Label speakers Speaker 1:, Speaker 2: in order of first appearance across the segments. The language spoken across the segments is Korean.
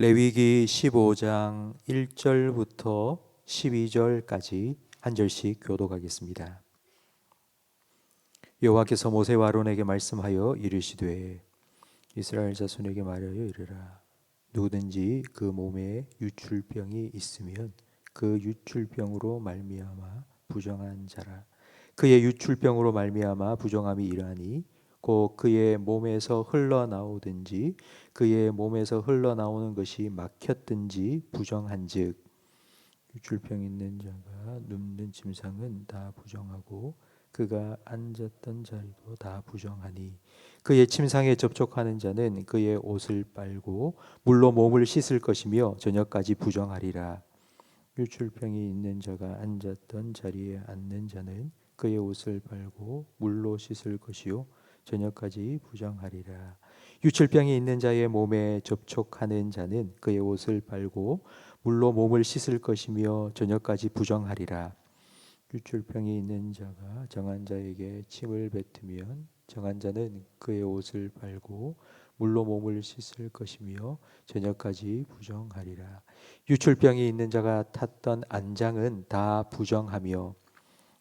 Speaker 1: 레위기 15장 1절부터 12절까지 한 절씩 교독하겠습니다. 여호와께서 모세와 아론에게 말씀하여 이르시되 이스라엘 자손에게 말하여 이르라. 누구든지 그 몸에 유출병이 있으면 그 유출병으로 말미암아 부정한 자라. 그의 유출병으로 말미암아 부정함이 이러하니 곧 그의 몸에서 흘러나오든지 그의 몸에서 흘러나오는 것이 막혔든지 부정한즉 유출병 있는 자가 눕는 침상은 다 부정하고 그가 앉았던 자리도 다 부정하니 그의 침상에 접촉하는 자는 그의 옷을 빨고 물로 몸을 씻을 것이며 저녁까지 부정하리라. 유출병이 있는 자가 앉았던 자리에 앉는 자는 그의 옷을 빨고 물로 씻을 것이요 저녁까지 부정하리라. 유출병이 있는 자의 몸에 접촉하는 자는 그의 옷을 빨고 물로 몸을 씻을 것이며 저녁까지 부정하리라. 유출병이 있는 자가 정한 자에게 침을 뱉으면 정한 자는 그의 옷을 빨고 물로 몸을 씻을 것이며 저녁까지 부정하리라. 유출병이 있는 자가 탔던 안장은 다 부정하며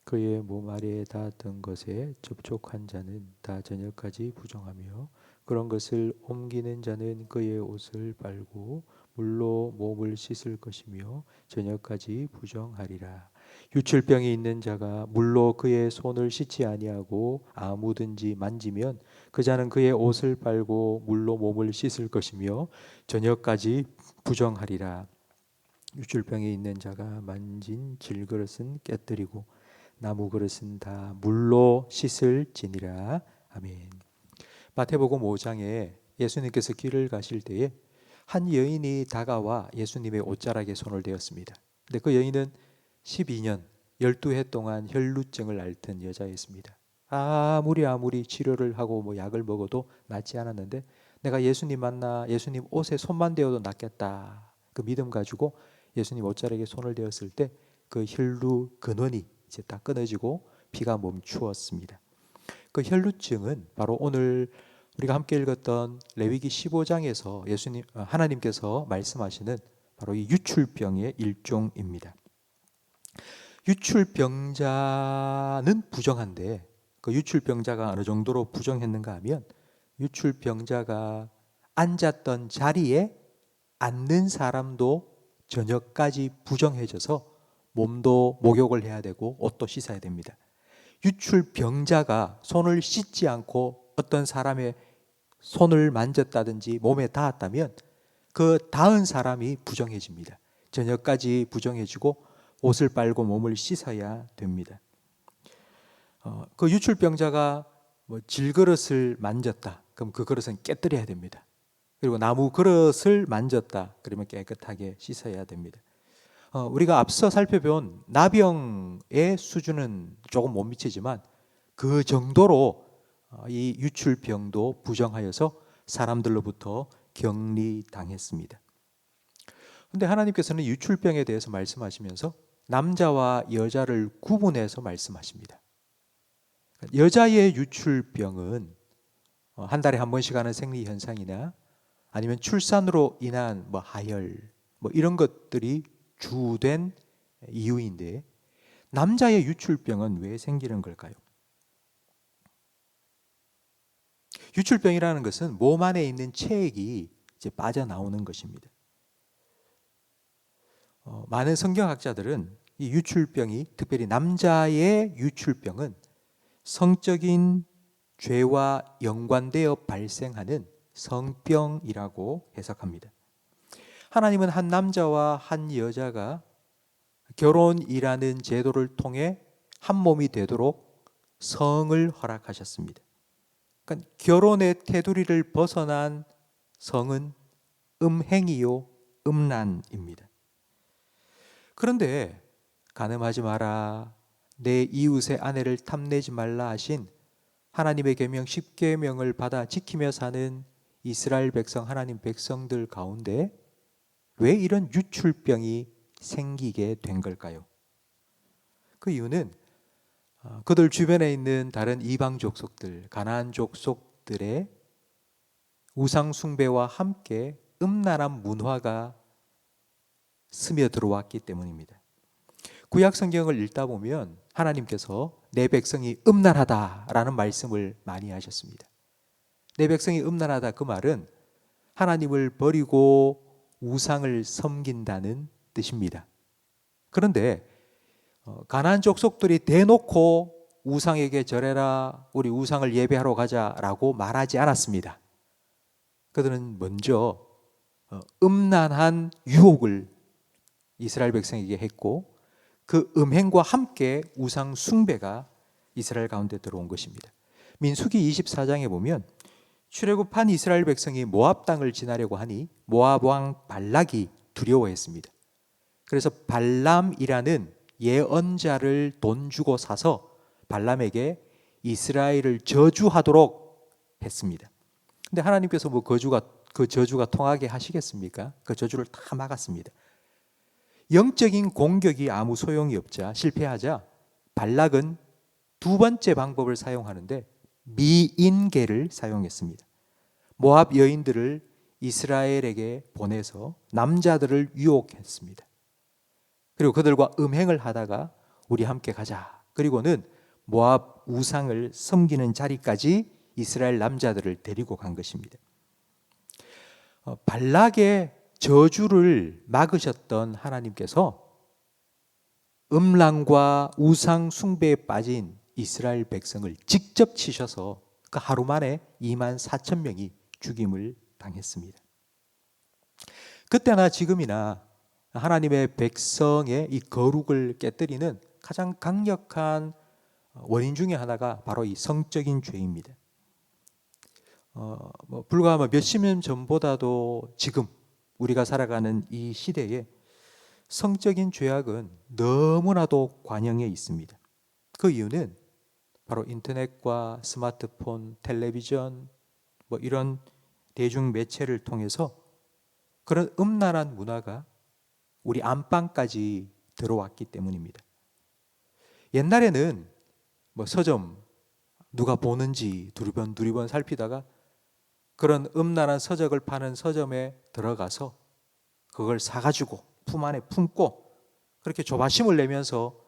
Speaker 1: 그의 몸 아래에 닿았던 것에 접촉한 자는 다 저녁까지 부정하며 그런 것을 옮기는 자는 그의 옷을 빨고 물로 몸을 씻을 것이며 저녁까지 부정하리라. 유출병이 있는 자가 물로 그의 손을 씻지 아니하고 아무든지 만지면 그 자는 그의 옷을 빨고 물로 몸을 씻을 것이며 저녁까지 부정하리라. 유출병이 있는 자가 만진 질그릇은 깨뜨리고 나무 그릇은 다 물로 씻을지니라. 아멘. 마태복음 5장에 예수님께서 길을 가실 때에 한 여인이 다가와 예수님의 옷자락에 손을 대었습니다. 근데 그 여인은 12년 12해 동안 혈루증을 앓던 여자였습니다. 아무리 치료를 하고 약을 먹어도 낫지 않았는데 내가 예수님 만나 예수님 옷에 손만 대어도 낫겠다. 그 믿음 가지고 예수님 옷자락에 손을 대었을 때 그 혈루 근원이 이제 다 끊어지고 피가 멈추었습니다. 그 혈루증은 바로 오늘 우리가 함께 읽었던 레위기 15장에서 하나님께서 말씀하시는 바로 이 유출병의 일종입니다. 유출병자는 부정한데 그 유출병자가 어느 정도로 부정했는가 하면 유출병자가 앉았던 자리에 앉는 사람도 저녁까지 부정해져서 몸도 목욕을 해야 되고 옷도 씻어야 됩니다. 유출병자가 손을 씻지 않고 어떤 사람의 손을 만졌다든지 몸에 닿았다면 그 닿은 사람이 부정해집니다. 저녁까지 부정해지고 옷을 빨고 몸을 씻어야 됩니다. 그 유출병자가 질그릇을 만졌다. 그럼 그 그릇은 깨뜨려야 됩니다. 그리고 나무 그릇을 만졌다. 그러면 깨끗하게 씻어야 됩니다. 우리가 앞서 살펴본 나병의 수준은 조금 못 미치지만 그 정도로 이 유출병도 부정하여서 사람들로부터 격리당했습니다. 그런데 하나님께서는 유출병에 대해서 말씀하시면서 남자와 여자를 구분해서 말씀하십니다. 여자의 유출병은 한 달에 한 번씩 하는 생리 현상이나 아니면 출산으로 인한 하혈 이런 것들이 주된 이유인데 남자의 유출병은 왜 생기는 걸까요? 유출병이라는 것은 몸 안에 있는 체액이 이제 빠져나오는 것입니다. 많은 성경학자들은 이 유출병이 특별히 남자의 유출병은 성적인 죄와 연관되어 발생하는 성병이라고 해석합니다. 하나님은 한 남자와 한 여자가 결혼이라는 제도를 통해 한 몸이 되도록 성을 허락하셨습니다. 그러니까 결혼의 테두리를 벗어난 성은 음행이요 음란입니다. 그런데 간음하지 마라, 내 이웃의 아내를 탐내지 말라 하신 하나님의 계명 10계명을 받아 지키며 사는 이스라엘 백성, 하나님 백성들 가운데 왜 이런 유출병이 생기게 된 걸까요? 그 이유는 그들 주변에 있는 다른 이방 족속들, 가나안 족속들의 우상 숭배와 함께 음란한 문화가 스며들어왔기 때문입니다. 구약 성경을 읽다 보면 하나님께서 내 백성이 음란하다라는 말씀을 많이 하셨습니다. 내 백성이 음란하다, 그 말은 하나님을 버리고 우상을 섬긴다는 뜻입니다. 그런데 가나안 족속들이 대놓고 우상에게 절해라, 우리 우상을 예배하러 가자라고 말하지 않았습니다. 그들은 먼저 음란한 유혹을 이스라엘 백성에게 했고, 그 음행과 함께 우상 숭배가 이스라엘 가운데 들어온 것입니다. 민수기 24장에 보면 출애굽한 이스라엘 백성이 모압 땅을 지나려고 하니 모압 왕 발락이 두려워했습니다. 그래서 발람이라는 예언자를 돈 주고 사서 발람에게 이스라엘을 저주하도록 했습니다. 근데 하나님께서 그 저주가 통하게 하시겠습니까? 그 저주를 다 막았습니다. 영적인 공격이 아무 소용이 없자, 실패하자 발락은 두 번째 방법을 사용하는데 미인계를 사용했습니다. 모압 여인들을 이스라엘에게 보내서 남자들을 유혹했습니다. 그리고 그들과 음행을 하다가 우리 함께 가자, 그리고는 모압 우상을 섬기는 자리까지 이스라엘 남자들을 데리고 간 것입니다. 발락의 저주를 막으셨던 하나님께서 음란과 우상 숭배에 빠진 이스라엘 백성을 직접 치셔서 그 하루 만에 24,000명이 죽임을 당했습니다. 그때나 지금이나 하나님의 백성의 이 거룩을 깨뜨리는 가장 강력한 원인 중에 하나가 바로 이 성적인 죄입니다. 불과 몇십 년 전보다도 지금 우리가 살아가는 이 시대에 성적인 죄악은 너무나도 관영해 있습니다. 그 이유는 바로 인터넷과 스마트폰, 텔레비전, 이런 대중 매체를 통해서 그런 음란한 문화가 우리 안방까지 들어왔기 때문입니다. 옛날에는 서점 누가 보는지 두리번 살피다가 그런 음란한 서적을 파는 서점에 들어가서 그걸 사가지고 품 안에 품고 그렇게 조바심을 내면서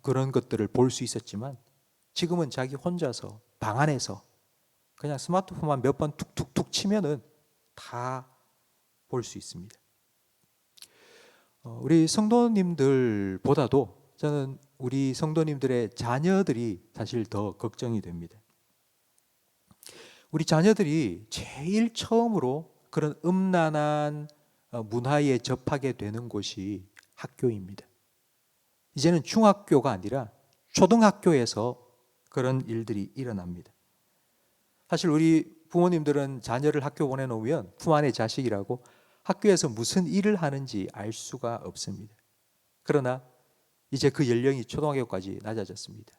Speaker 1: 그런 것들을 볼 수 있었지만, 지금은 자기 혼자서 방 안에서 그냥 스마트폰만 몇 번 툭툭툭 치면은 다 볼 수 있습니다. 우리 성도님들보다도 저는 우리 성도님들의 자녀들이 사실 더 걱정이 됩니다. 우리 자녀들이 제일 처음으로 그런 음란한 문화에 접하게 되는 곳이 학교입니다. 이제는 중학교가 아니라 초등학교에서 그런 일들이 일어납니다. 사실 우리 부모님들은 자녀를 학교 보내놓으면 품 안의 자식이라고 학교에서 무슨 일을 하는지 알 수가 없습니다. 그러나 이제 그 연령이 초등학교까지 낮아졌습니다.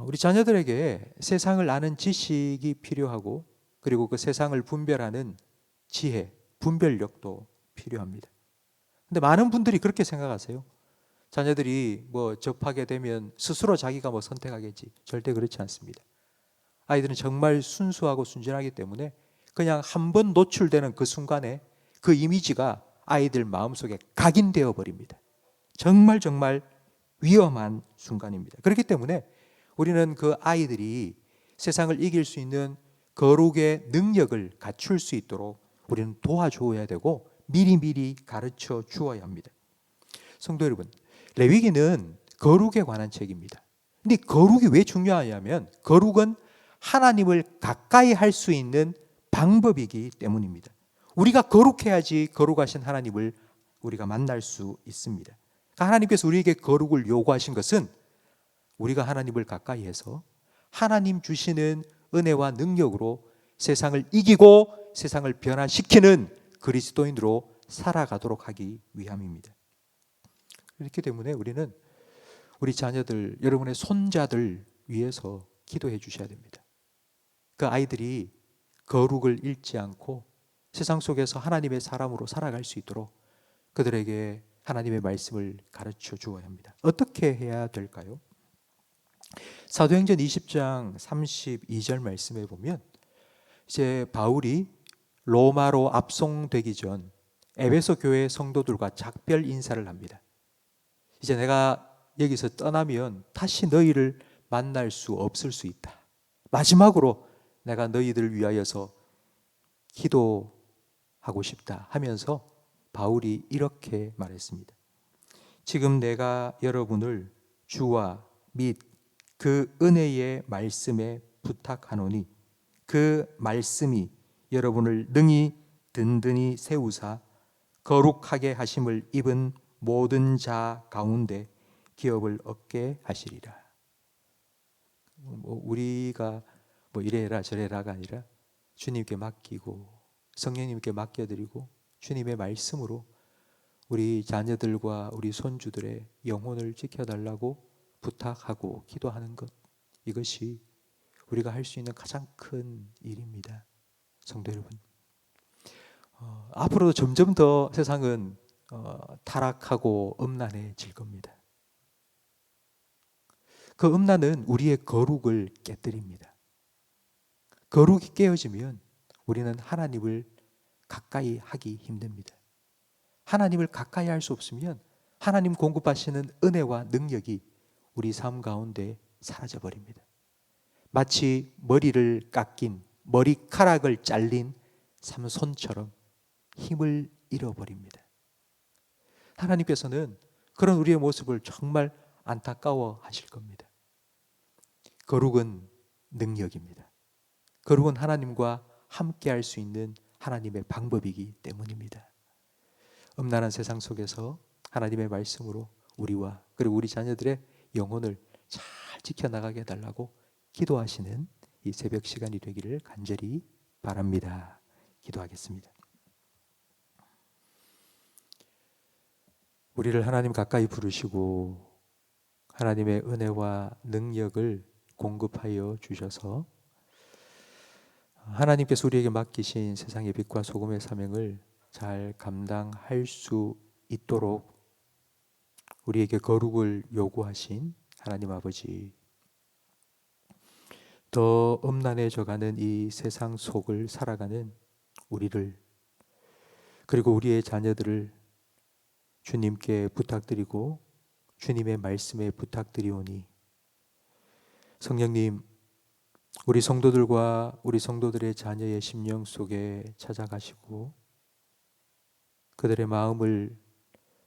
Speaker 1: 우리 자녀들에게 세상을 아는 지식이 필요하고, 그리고 그 세상을 분별하는 지혜, 분별력도 필요합니다. 근데 많은 분들이 그렇게 생각하세요. 자녀들이 접하게 되면 스스로 자기가 선택하겠지. 절대 그렇지 않습니다. 아이들은 정말 순수하고 순진하기 때문에 그냥 한 번 노출되는 그 순간에 그 이미지가 아이들 마음속에 각인되어 버립니다. 정말 위험한 순간입니다. 그렇기 때문에 우리는 그 아이들이 세상을 이길 수 있는 거룩의 능력을 갖출 수 있도록 우리는 도와주어야 되고 미리미리 가르쳐 주어야 합니다. 성도 여러분, 레위기는 거룩에 관한 책입니다. 근데 거룩이 왜 중요하냐면 거룩은 하나님을 가까이 할 수 있는 방법이기 때문입니다. 우리가 거룩해야지 거룩하신 하나님을 우리가 만날 수 있습니다. 그러니까 하나님께서 우리에게 거룩을 요구하신 것은 우리가 하나님을 가까이 해서 하나님 주시는 은혜와 능력으로 세상을 이기고 세상을 변화시키는 그리스도인으로 살아가도록 하기 위함입니다. 그렇기 때문에 우리는 우리 자녀들, 여러분의 손자들 위해서 기도해 주셔야 됩니다. 그 아이들이 거룩을 잃지 않고 세상 속에서 하나님의 사람으로 살아갈 수 있도록 그들에게 하나님의 말씀을 가르쳐 주어야 합니다. 어떻게 해야 될까요? 사도행전 20장 32절 말씀에 보면 이제 바울이 로마로 압송되기 전 에베소 교회 성도들과 작별 인사를 합니다. 이제 내가 여기서 떠나면 다시 너희를 만날 수 없을 수 있다. 마지막으로 내가 너희들을 위하여서 기도하고 싶다 하면서 바울이 이렇게 말했습니다. 지금 내가 여러분을 주와 및 그 은혜의 말씀에 부탁하노니 그 말씀이 여러분을 능히 든든히 세우사 거룩하게 하심을 입은 모든 자 가운데 기업을 얻게 하시리라. 우리가 이래라 저래라가 아니라 주님께 맡기고 성령님께 맡겨드리고 주님의 말씀으로 우리 자녀들과 우리 손주들의 영혼을 지켜달라고 부탁하고 기도하는 것, 이것이 우리가 할 수 있는 가장 큰 일입니다. 성도 여러분, 앞으로도 점점 더 세상은 타락하고 음란해질 겁니다. 그 음란은 우리의 거룩을 깨뜨립니다. 거룩이 깨어지면 우리는 하나님을 가까이 하기 힘듭니다. 하나님을 가까이 할 수 없으면 하나님 공급하시는 은혜와 능력이 우리 삶 가운데 사라져 버립니다. 마치 머리를 깎인, 머리카락을 잘린 삼손처럼 힘을 잃어버립니다. 하나님께서는 그런 우리의 모습을 정말 안타까워 하실 겁니다. 거룩은 능력입니다. 거룩은 하나님과 함께 할 수 있는 하나님의 방법이기 때문입니다. 음란한 세상 속에서 하나님의 말씀으로 우리와 그리고 우리 자녀들의 영혼을 잘 지켜나가게 해달라고 기도하시는 이 새벽 시간이 되기를 간절히 바랍니다. 기도하겠습니다. 우리를 하나님 가까이 부르시고 하나님의 은혜와 능력을 공급하여 주셔서 하나님께서 우리에게 맡기신 세상의 빛과 소금의 사명을 잘 감당할 수 있도록 우리에게 거룩을 요구하신 하나님 아버지, 더 음란해져가는 이 세상 속을 살아가는 우리를 그리고 우리의 자녀들을 주님께 부탁드리고 주님의 말씀에 부탁드리오니 성령님, 우리 성도들과 우리 성도들의 자녀의 심령 속에 찾아가시고 그들의 마음을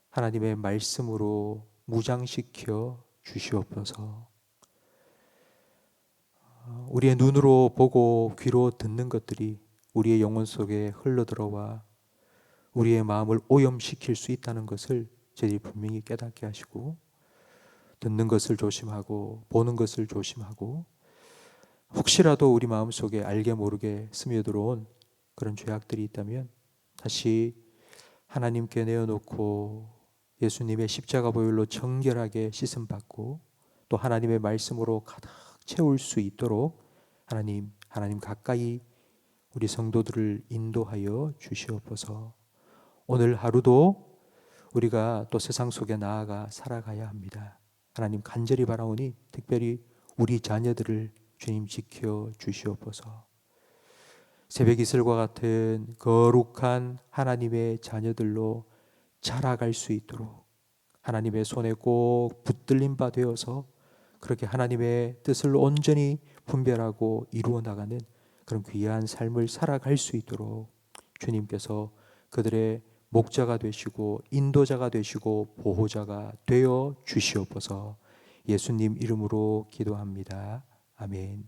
Speaker 1: 하나님의 말씀으로 무장시켜 주시옵소서. 우리의 눈으로 보고 귀로 듣는 것들이 우리의 영혼 속에 흘러들어와 우리의 마음을 오염시킬 수 있다는 것을 저희들이 분명히 깨닫게 하시고 듣는 것을 조심하고 보는 것을 조심하고 혹시라도 우리 마음속에 알게 모르게 스며들어온 그런 죄악들이 있다면 다시 하나님께 내어놓고 예수님의 십자가 보혈로 정결하게 씻음받고 또 하나님의 말씀으로 가득 채울 수 있도록 하나님 가까이 우리 성도들을 인도하여 주시옵소서. 오늘 하루도 우리가 또 세상 속에 나아가 살아가야 합니다. 하나님 간절히 바라오니 특별히 우리 자녀들을 주님 지켜 주시옵소서. 새벽 이슬과 같은 거룩한 하나님의 자녀들로 자라갈 수 있도록 하나님의 손에 꼭 붙들린 바 되어서 그렇게 하나님의 뜻을 온전히 분별하고 이루어 나가는 그런 귀한 삶을 살아갈 수 있도록 주님께서 그들의 목자가 되시고 인도자가 되시고 보호자가 되어 주시옵소서. 예수님 이름으로 기도합니다. 아멘.